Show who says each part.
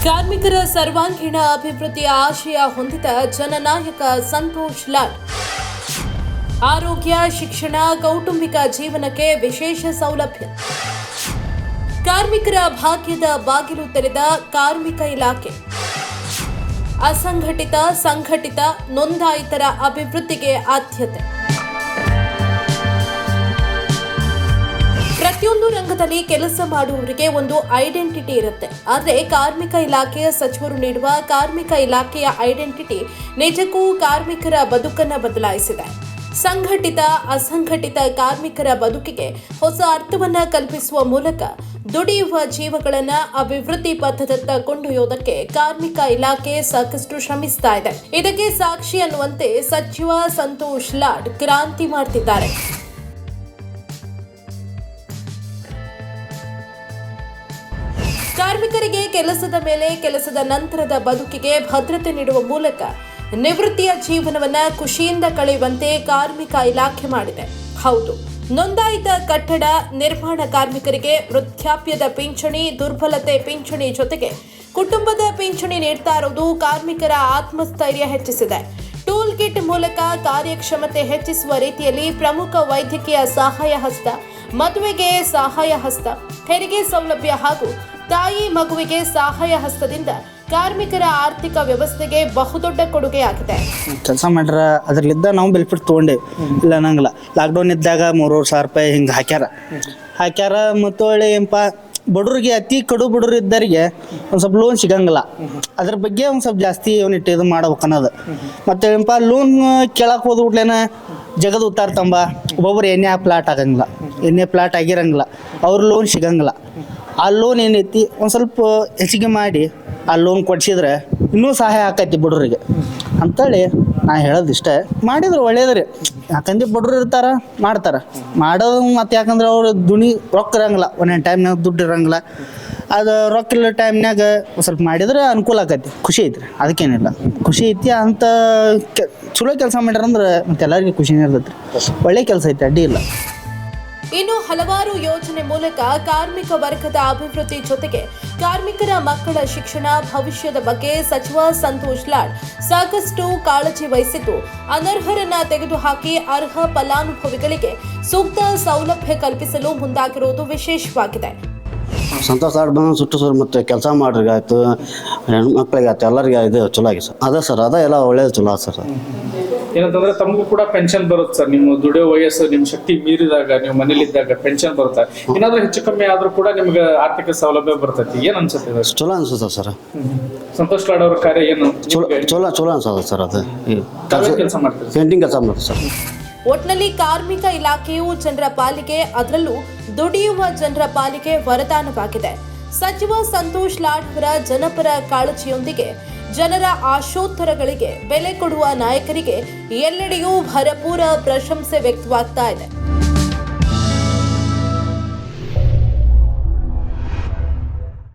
Speaker 1: ಕಾರ್ಮಿಕರ ಸರ್ವಾಂಗೀಣ ಅಭಿವೃದ್ಧಿಯ ಆಶಯ ಹೊಂದಿದ ಜನನಾಯಕ ಸಂತೋಷ್ ಲಾಡ್ ಆರೋಗ್ಯ, ಶಿಕ್ಷಣ, ಕೌಟುಂಬಿಕ ಜೀವನಕ್ಕೆ ವಿಶೇಷ ಸೌಲಭ್ಯ. ಕಾರ್ಮಿಕರ ಭಾಗ್ಯದ ಬಾಗಿಲು ತೆರೆದ ಕಾರ್ಮಿಕ ಇಲಾಖೆ. ಅಸಂಘಟಿತ, ಸಂಘಟಿತ, ನೋಂದಾಯಿತರ ಅಭಿವೃದ್ಧಿಗೆ ಆದ್ಯತೆ. ಪ್ರತಿಯೊಂದು ರಂಗದಲ್ಲಿ ಕೆಲಸ ಮಾಡುವವರಿಗೆ ಒಂದು ಐಡೆಂಟಿಟಿ ಇರುತ್ತೆ. ಆದರೆ ಕಾರ್ಮಿಕ ಇಲಾಖೆಯ ಸಚಿವರು ನೀಡುವ ಕಾರ್ಮಿಕ ಇಲಾಖೆಯ ಐಡೆಂಟಿಟಿ ನಿಜಕ್ಕೂ ಕಾರ್ಮಿಕರ ಬದುಕನ್ನು ಬದಲಾಯಿಸಿದೆ. ಸಂಘಟಿತ, ಅಸಂಘಟಿತ ಕಾರ್ಮಿಕರ ಬದುಕಿಗೆ ಹೊಸ ಅರ್ಥವನ್ನು ಕಲ್ಪಿಸುವ ಮೂಲಕ ದುಡಿಯುವ ಜೀವಗಳನ್ನು ಅಭಿವೃದ್ಧಿ ಪಥದತ್ತ ಕೊಂಡೊಯ್ಯೋದಕ್ಕೆ ಕಾರ್ಮಿಕ ಇಲಾಖೆ ಸಾಕಷ್ಟು ಶ್ರಮಿಸ್ತಾ ಇದೆ. ಇದಕ್ಕೆ ಸಾಕ್ಷಿ ಅನ್ನುವಂತೆ ಸಚಿವ ಸಂತೋಷ್ ಲಾಡ್ ಕ್ರಾಂತಿ ಮಾಡ್ತಿದ್ದಾರೆ. ಕಾರ್ಮಿಕರಿಗೆ ಕೆಲಸದ ಮೇಲೆ, ಕೆಲಸದ ನಂತರದ ಬದುಕಿಗೆ ಭದ್ರತೆ ನೀಡುವ ಮೂಲಕ ನಿವೃತ್ತಿಯ ಜೀವನವನ್ನ ಖುಷಿಯಿಂದ ಕಳೆಯುವಂತೆ ಕಾರ್ಮಿಕ ಇಲಾಖೆ ಮಾಡಿದೆ. ಹೌದು, ನೋಂದಾಯಿತ ಕಟ್ಟಡ ನಿರ್ಮಾಣ ಕಾರ್ಮಿಕರಿಗೆ ವೃದ್ಧಾಪ್ಯದ ಪಿಂಚಣಿ, ದುರ್ಬಲತೆ ಪಿಂಚಣಿ ಜೊತೆಗೆ ಕುಟುಂಬದ ಪಿಂಚಣಿ ನೀಡ್ತಾ ಇರುವುದು ಕಾರ್ಮಿಕರ ಆತ್ಮಸ್ಥೈರ್ಯ ಹೆಚ್ಚಿಸಿದೆ. ಟೂಲ್ ಕಿಟ್ ಮೂಲಕ ಕಾರ್ಯಕ್ಷಮತೆ ಹೆಚ್ಚಿಸುವ ರೀತಿಯಲ್ಲಿ ಪ್ರಮುಖ ವೈದ್ಯಕೀಯ ಸಹಾಯ ಹಸ್ತ, ಮದುವೆಗೆ ಸಹಾಯ ಹಸ್ತ, ಹೆರಿಗೆ ಸೌಲಭ್ಯ ಹಾಗೂ ತಾಯಿ ಮಗುವಿಗೆ ಸಹಾಯ ಹಸ್ತದಿಂದ ಕಾರ್ಮಿಕರ ಆರ್ಥಿಕ ವ್ಯವಸ್ಥೆಗೆ ಬಹುದೊಡ್ಡ ಕೊಡುಗೆಯಾಗಿದೆ.
Speaker 2: ಕೆಲಸ ಮಾಡ್ರ ಅದ್ರಲ್ಲಿದ್ದ ನಾವು ಬೆನಿಫಿಟ್ ತೊಗೊಂಡೇವಿ, ಇಲ್ಲ ನಂಗಿಲ್ಲ. ಲಾಕ್ಡೌನ್ ಇದ್ದಾಗ 3,000 ರೂಪಾಯಿ ಹಿಂಗೆ ಹಾಕ್ಯಾರ ಮತ್ತು ಒಳ್ಳೆ ಏನಪ್ಪ ಬಡವ್ರಿಗೆ, ಅತಿ ಕಡು ಬಡವ್ರು ಇದ್ದರಿಗೆ ಒಂದು ಸ್ವಲ್ಪ ಲೋನ್ ಸಿಗಂಗಿಲ್ಲ. ಅದ್ರ ಬಗ್ಗೆ ಒಂದು ಸ್ವಲ್ಪ ಜಾಸ್ತಿ ಅವನಿಟ್ಟು ಇದು ಮಾಡ್ಬೇಕು ಅನ್ನೋದು. ಮತ್ತು ಏನಪ್ಪ ಲೋನ್ ಕೇಳಕ್ಕೆ ಹೋದ್ಬಿಟ್ಲೇನ ಜಗದ ಉತ್ತಾರ ತಂಬ ಒಬ್ಬೊಬ್ರು ಎಣ್ಣೆ ಪ್ಲಾಟ್ ಆಗಂಗಿಲ್ಲ, ಎಣ್ಣೆ ಪ್ಲಾಟ್ ಆಗಿರಂಗಿಲ್ಲ, ಅವ್ರ ಲೋನ್ ಸಿಗಂಗಿಲ್ಲ. ಆ ಲೋನ್ ಏನೈತಿ ಒಂದು ಸ್ವಲ್ಪ ಹೆಚ್ಚಿಗೆ ಮಾಡಿ ಆ ಲೋನ್ ಕೊಡ್ಸಿದ್ರೆ ಇನ್ನೂ ಸಹಾಯ ಆಕೈತಿ ಬಡವ್ರಿಗೆ ಅಂತೇಳಿ ನಾ ಹೇಳೋದಿಷ್ಟೇ. ಮಾಡಿದ್ರೆ ಒಳ್ಳೇದ್ರಿ. ಯಾಕಂದ್ರೆ ಬಡವ್ರು ಇರ್ತಾರ, ಮಾಡೋದು. ಮತ್ತು ಯಾಕಂದ್ರೆ ಅವ್ರು ರೊಕ್ಕ ಇರಂಗಿಲ್ಲ, ಒಂದೊಂದು ಟೈಮ್ನಾಗ ದುಡ್ಡು ಇರಂಗಿಲ್ಲ. ಅದು ರೊಕ್ಕ ಇಲ್ಲ ಟೈಮ್ನಾಗ ಒಂದು ಸ್ವಲ್ಪ ಮಾಡಿದ್ರೆ ಅನುಕೂಲ ಆಕೈತಿ, ಖುಷಿ ಐತ್ರಿ. ಅದಕ್ಕೇನಿಲ್ಲ, ಖುಷಿ ಐತಿ. ಅಂತ ಚಲೋ ಕೆಲಸ ಮಾಡ್ಯಾರಂದ್ರೆ ಮತ್ತೆ ಎಲ್ಲರಿಗೂ ಖುಷಿನೇ ಇರ್ತೈತಿ. ಒಳ್ಳೆ ಕೆಲಸ ಐತಿ, ಅಡ್ಡಿ ಇಲ್ಲ.
Speaker 1: ಇನ್ನು ಹಲವಾರು ಯೋಜನೆ ಮೂಲಕ ಕಾರ್ಮಿಕ ವರ್ಗದ ಅಭಿವೃದ್ಧಿ ಜೊತೆಗೆ ಕಾರ್ಮಿಕರ ಮಕ್ಕಳ ಶಿಕ್ಷಣ, ಭವಿಷ್ಯದ ಬಗ್ಗೆ ಸಚಿವ ಸಂತೋಷ್ ಲಾಡ್ ಸಾಕಷ್ಟು ಕಾಳಜಿ ವಹಿಸಿದ್ದು, ಅನರ್ಹರನ್ನ ತೆಗೆದುಹಾಕಿ ಅರ್ಹ ಫಲಾನುಭವಿಗಳಿಗೆ ಸೂಕ್ತ ಸೌಲಭ್ಯ ಕಲ್ಪಿಸಲು ಮುಂದಾಗಿರುವುದು ವಿಶೇಷವಾಗಿದೆ.
Speaker 3: ಸಂತೋಷ್ ಲಾಡ್ ಬಂದು ಸುಟ್ಟು ಸರ್ ಮತ್ತು ಕೆಲಸ ಮಾಡ್ರಿಗೆ ಆಯ್ತು, ಹೆಣ್ಮಕ್ಳಿಗೆ ಆಯ್ತು, ಎಲ್ಲರಿಗೆ ಇದು ಚಲೋ ಆಗಿ ಸರ್. ಅದ ಸರ್, ಅದ ಎಲ್ಲ ಒಳ್ಳೇದು ಚಲೋ ಸರ್.
Speaker 4: ಏನಂತಂದ್ರೆ ತಮಗೂ ಕೂಡ ಪೆನ್ಷನ್ ಬರುತ್ತೆ ಸರ್. ನಿಮ್ಮ ದುಡಿಯೋ ವಯಸ್ಸು, ನಿಮ್ಮ ಶಕ್ತಿ ಮೀರಿದಾಗ, ನೀವು ಮನೇಲಿದ್ದಾಗ ಪೆನ್ಷನ್ ಬರುತ್ತೆ. ಏನಾದ್ರೂ ಹೆಚ್ಚು ಕಮ್ಮಿ ಆದ್ರೂ ಕೂಡ ನಿಮ್ಗೆ ಆರ್ಥಿಕ ಸೌಲಭ್ಯ ಬರ್ತೈತಿ. ಏನ್ ಅನ್ಸುತ್ತೆ?
Speaker 3: ಚಲೋ ಅನ್ಸುತ್ತೆ ಸರ್.
Speaker 4: ಸಂತೋಷ್ ಲಾಡ್ ಅವ್ರ ಕಾರ್ಯ ಏನು
Speaker 3: ಚಲೋ ಅನ್ಸುತ್ತೆ ಸರ್. ಅದು
Speaker 4: ಕೆಲಸ ಮಾಡ್ತೀವಿ,
Speaker 3: ಪೇಂಟಿಂಗ್ ಕೆಲಸ ಮಾಡ್ತೀವಿ ಸರ್.
Speaker 1: ಒಟ್ನಲ್ಲಿ ಕಾರ್ಮಿಕ ಇಲಾಖೆಯು ಜನರ ಪಾಲಿಗೆ, ಅದರಲ್ಲೂ ದುಡಿಯುವ ಜನರ ಪಾಲಿಗೆ ವರದಾನವಾಗಿದೆ. ಸಚಿವ ಸಂತೋಷ್ ಲಾಡ್ ಅವರ ಜನಪರ ಕಾಳಜಿಯೊಂದಿಗೆ ಜನರ ಆಶೋತ್ತರಗಳಿಗೆ ಬೆಲೆ ಕೊಡುವ ನಾಯಕರಿಗೆ ಎಲ್ಲೆಡೆಯೂ ಭರಪೂರ ಪ್ರಶಂಸೆ ವ್ಯಕ್ತವಾಗ್ತಾ ಇದೆ.